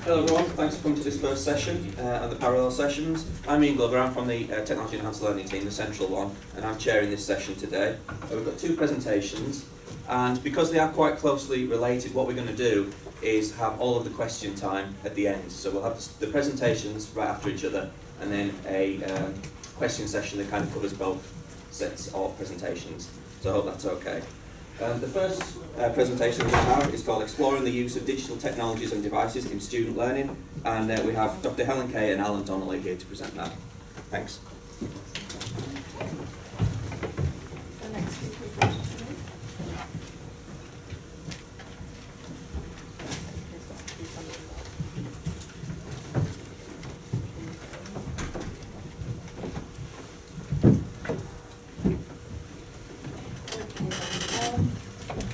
Hello everyone, thanks for coming to this first session and the parallel sessions. I'm Ian Glover, I'm from the Technology Enhanced Learning team, the central one, and I'm chairing this session today. We've got two presentations, and because they are quite closely related, what we're going to do is have all of the question time at the end. So we'll have the presentations right after each other, and then a question session that kind of covers both sets of presentations. So I hope that's okay. The first presentation we have is called Exploring the Use of Digital Technologies and Devices in Student Learning, and we have Dr. Helen Kay and Alan Donnelly here to present that. Thanks.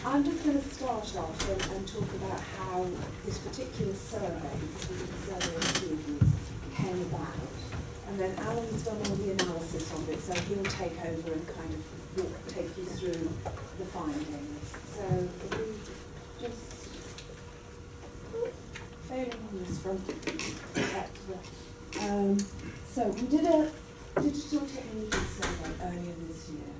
I'm just going to start off and talk about how this particular survey, because we did a survey of students, came about. And then Alan's done all the analysis of it, so he'll take over and kind of take you through the findings. So if we just, failing on this front, back to the, so we did a digital technology survey earlier this year.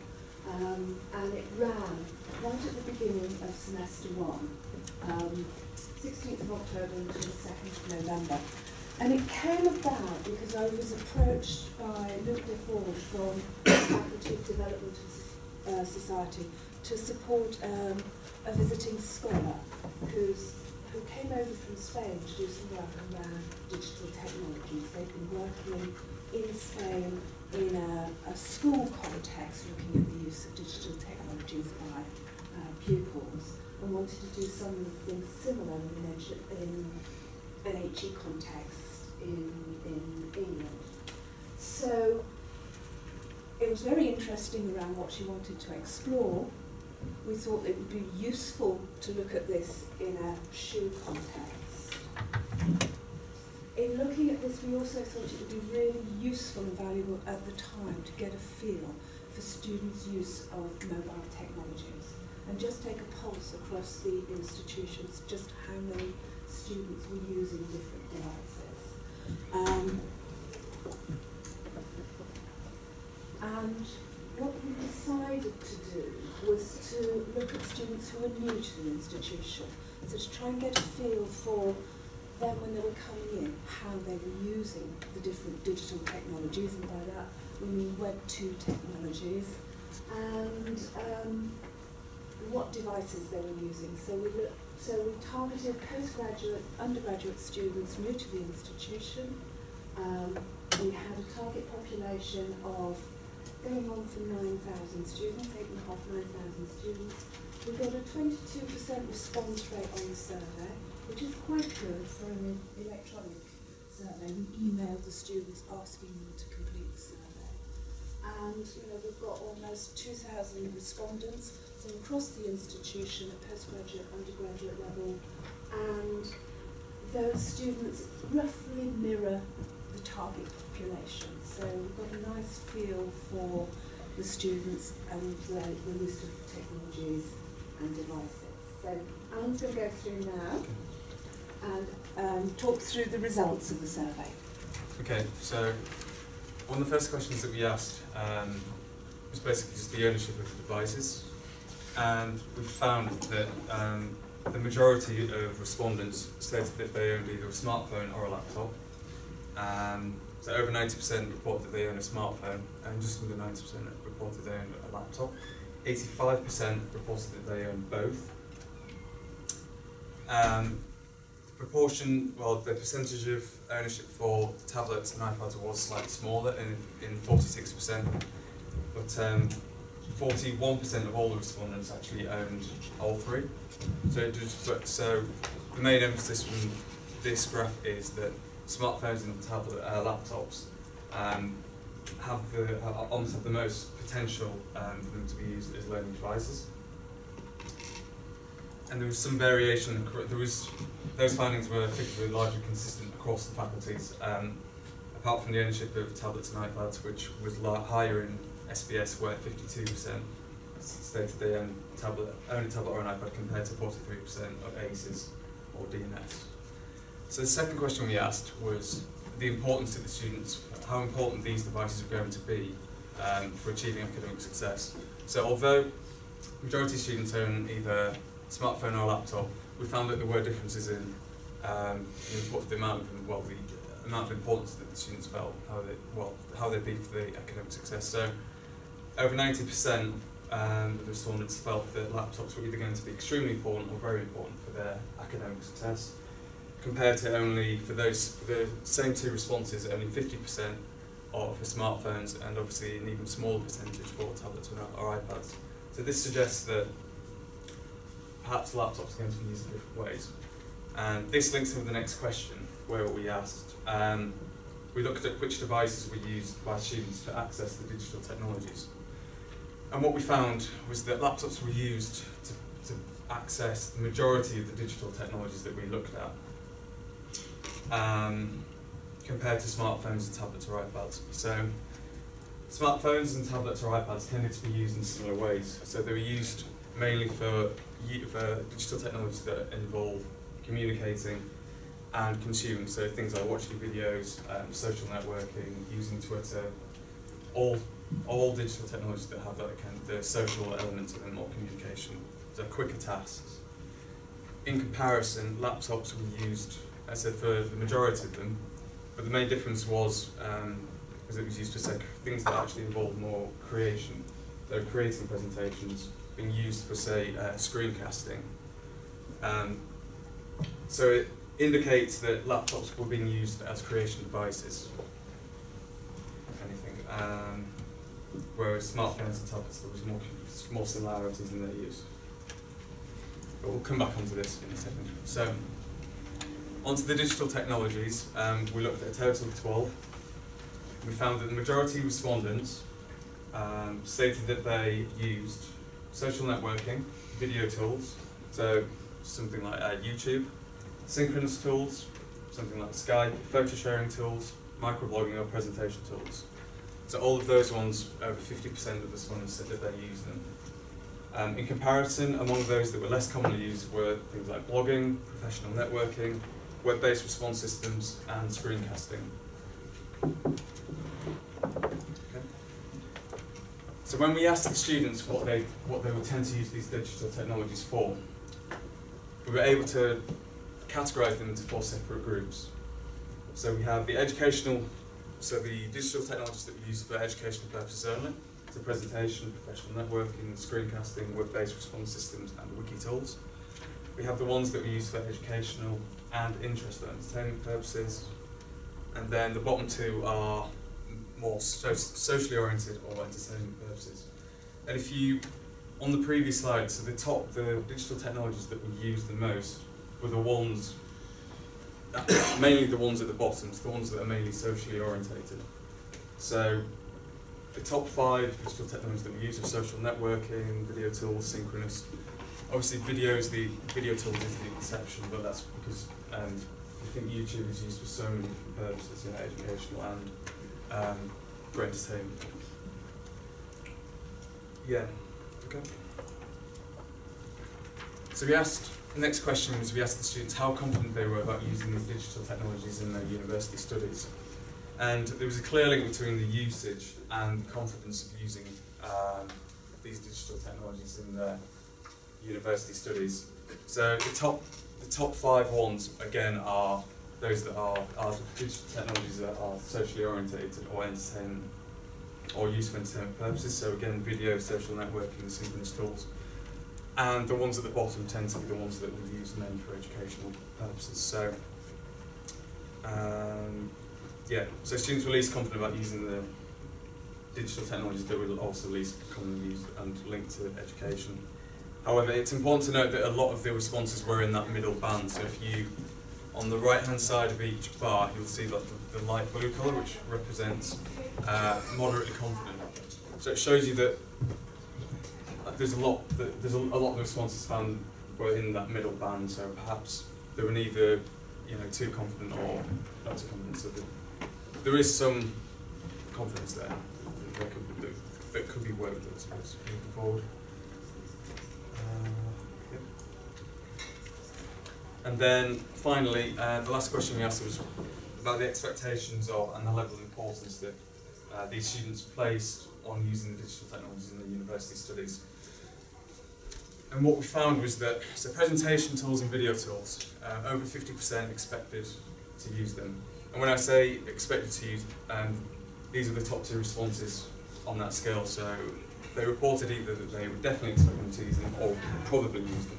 And it ran right at the beginning of semester one, 16th of October until the 2nd of November. And it came about because I was approached by Luc Deforge from the Faculty of Development Society to support a visiting scholar who came over from Spain to do some work around digital technologies. They've been working in Spain in a school context, looking at the use of digital technologies by pupils, and wanted to do something similar in an HE context in England. So it was very interesting around what she wanted to explore. We thought it would be useful to look at this in a SHU context. In looking at this, we also thought it would be really useful and valuable at the time to get a feel for students' use of mobile technologies and just take a pulse across the institutions, just how many students were using different devices. And what we decided to do was to look at students who were new to the institution, so to try and get a feel for them when they were coming in, how they were using the different digital technologies, and by that we mean Web 2 technologies, and what devices they were using. So we targeted postgraduate, undergraduate students new to the institution. We had a target population of going on from 9,000 students, 8,500, 9,000 students. We got a 22% response rate on the survey, which is quite good for an electronic survey. We emailed the students asking them to complete the survey. And we've got almost 2,000 respondents, so across the institution at postgraduate, undergraduate level, and those students roughly mirror the target population. So we've got a nice feel for the students and the use of technologies and devices. So Alan's going to go through now and talk through the results of the survey. Okay, so one of the first questions that we asked was basically just the ownership of the devices, and we found that the majority of respondents stated that they owned either a smartphone or a laptop. So over 90% reported that they own a smartphone, and just under 90% reported they own a laptop. 85% reported that they own both. The percentage of ownership for tablets and iPads was slightly smaller, in 46%, but 41% of all the respondents actually owned all three. So the main emphasis from this graph is that smartphones and laptops almost have the most potential for them to be used as learning devices. And there was some variation. Those findings were effectively largely consistent across the faculties, apart from the ownership of tablets and iPads, which was higher in SBS, where 52% stated they own a tablet or an iPad, compared to 43% of ACEs or DNS. So the second question we asked was the importance to the students, how important these devices are going to be for achieving academic success. So although the majority of students own either smartphone or laptop, we found that there were differences in the amount of importance that the students felt, how they'd be for the academic success. So over 90% of the respondents felt that laptops were either going to be extremely important or very important for their academic success, compared to only, for the same two responses, only 50% for smartphones, and obviously an even smaller percentage for tablets or iPads. So this suggests that perhaps laptops are going to be used in different ways. And this links to the next question, where we asked, we looked at which devices were used by students to access the digital technologies. And what we found was that laptops were used to access the majority of the digital technologies that we looked at, compared to smartphones and tablets or iPads. So smartphones and tablets or iPads tended to be used in similar ways. So they were used mainly for digital technologies that involve communicating and consuming, so things like watching videos, social networking, using Twitter, all digital technologies that have that kind of the social element to them, or communication, so quicker tasks. In comparison, laptops were used, as I said, for the majority of them, but the main difference was it was used for things that actually involved more creation, so creating presentations, being used for, say, screencasting. So it indicates that laptops were being used as creation devices, if anything, whereas smartphones and tablets, there was more similarities in their use. But we'll come back onto this in a second. So, onto the digital technologies, we looked at a total of 12. We found that the majority of respondents stated that they used social networking, video tools, so something like YouTube, synchronous tools, something like Skype, photo sharing tools, microblogging or presentation tools. So all of those ones, over 50% of the respondents said that they used them. In comparison, among those that were less commonly used were things like blogging, professional networking, web-based response systems, and screencasting. Okay. So when we asked the students what they would tend to use these digital technologies for, we were able to categorise them into 4 separate groups. So we have the the digital technologies that we use for educational purposes only, so presentation, professional networking, screencasting, web-based response systems, and wiki tools. We have the ones that we use for educational and interest or entertainment purposes, and then the bottom 2 are more socially oriented or entertainment purposes. And if you, on the previous slide, so the digital technologies that we use the most were the ones, mainly the ones at the bottom, so the ones that are mainly socially orientated. So the top 5 digital technologies that we use are social networking, video tools, synchronous. Obviously video tools is the exception, but that's because I think YouTube is used for so many different purposes, educational and for entertainment. Yeah, okay. So the next question was, we asked the students how confident they were about using these digital technologies in their university studies. And there was a clear link between the usage and the confidence of using these digital technologies in their university studies. So the top 5 ones, again, are those that are digital technologies that are socially orientated or entertainment, or used for entertainment purposes. So again, video, social networking, synchronous tools. And the ones at the bottom tend to be the ones that we use mainly for educational purposes. So, yeah, so students were least confident about using the digital technologies that were also least commonly used and linked to education. However, it's important to note that a lot of the responses were in that middle band. So if you, on the right-hand side of each bar, you'll see that the light blue colour, which represents moderately confident. So it shows you that there's a lot of responses found were in that middle band. So perhaps they were neither, too confident or not too confident. So there is some confidence there that could be worked with, I suppose, moving forward. Yep. And then finally, the last question we asked was about the expectations of and the level of importance that these students placed on using the digital technologies in their university studies. And what we found was that, so presentation tools and video tools, over 50% expected to use them. And when I say expected to use, these are the top 2 responses on that scale. So they reported either that they would definitely expect them to use them or probably use them.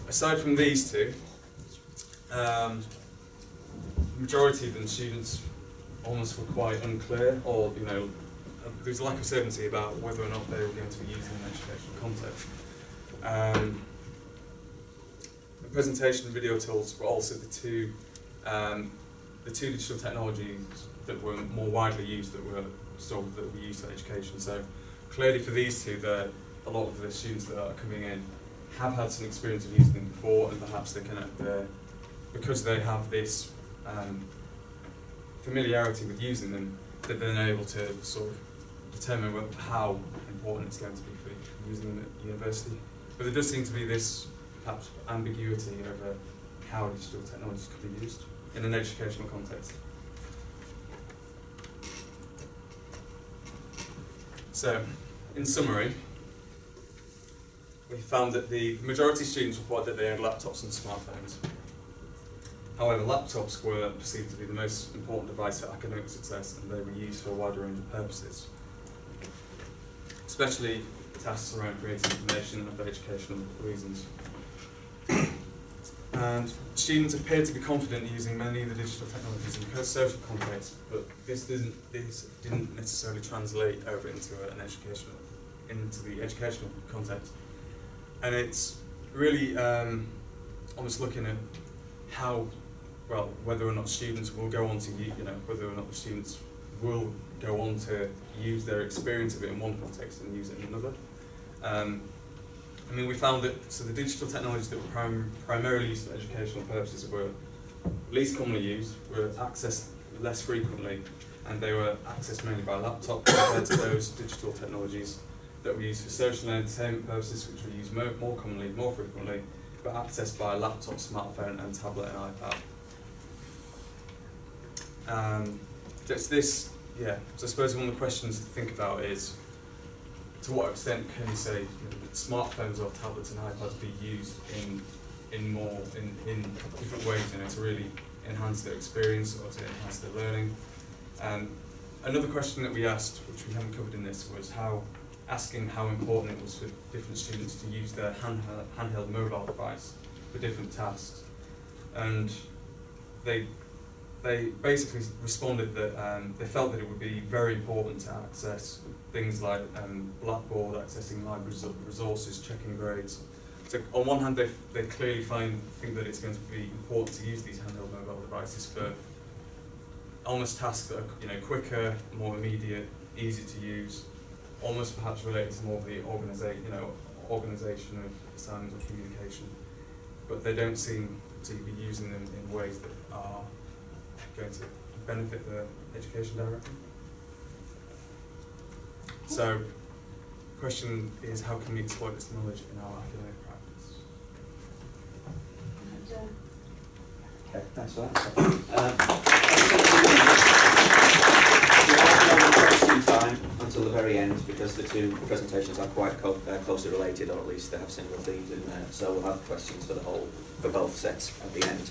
Aside from these 2, the majority of them, students, almost were quite unclear, or there's a lack of certainty about whether or not they were going to be used in an educational context. The presentation and video tools were also the two digital technologies that were more widely used that were used for education. So clearly for these 2, a lot of the students that are coming in have had some experience of using them before, and perhaps they can, because they have this familiarity with using them, that they're then able to sort of determine how important it's going to be for using them at university. But there does seem to be this perhaps ambiguity over how digital technologies could be used in an educational context. So, in summary, we found that the majority of students reported that they owned laptops and smartphones. However, laptops were perceived to be the most important device for academic success, and they were used for a wider range of purposes, especially tasks around creating information and for educational reasons. And students appeared to be confident using many of the digital technologies in the social context, but this didn't necessarily translate over into the educational context. And it's really almost looking at whether or not students will go on to whether or not the students will go on to use their experience of it in one context and use it in another. We found that the digital technologies that were primarily used for educational purposes were least commonly used, were accessed less frequently, and they were accessed mainly by laptop compared to those digital technologies that were used for social and entertainment purposes, which were used more commonly, more frequently, but accessed by laptop, smartphone, and tablet and iPad. So I suppose one of the questions to think about is, to what extent can you say that smartphones or tablets and iPads be used in different ways, to really enhance their experience or to enhance their learning? Another question that we asked, which we haven't covered in this, was asking how important it was for different students to use their handheld mobile device for different tasks. And they basically responded that they felt that it would be very important to access things like Blackboard, accessing library resources, checking grades. So on one hand, they clearly think that it's going to be important to use these handheld mobile devices for almost tasks that are quicker, more immediate, easy to use, almost perhaps related to more of the organisation of assignments or communication. But they don't seem to be using them in ways that are going to benefit the education directly. So, the question is, how can we exploit this knowledge in our academic practice? Okay, thanks for that. We have time until the very end because the 2 presentations are quite closely related, or at least they have similar themes in there. So we'll have questions for both sets at the end.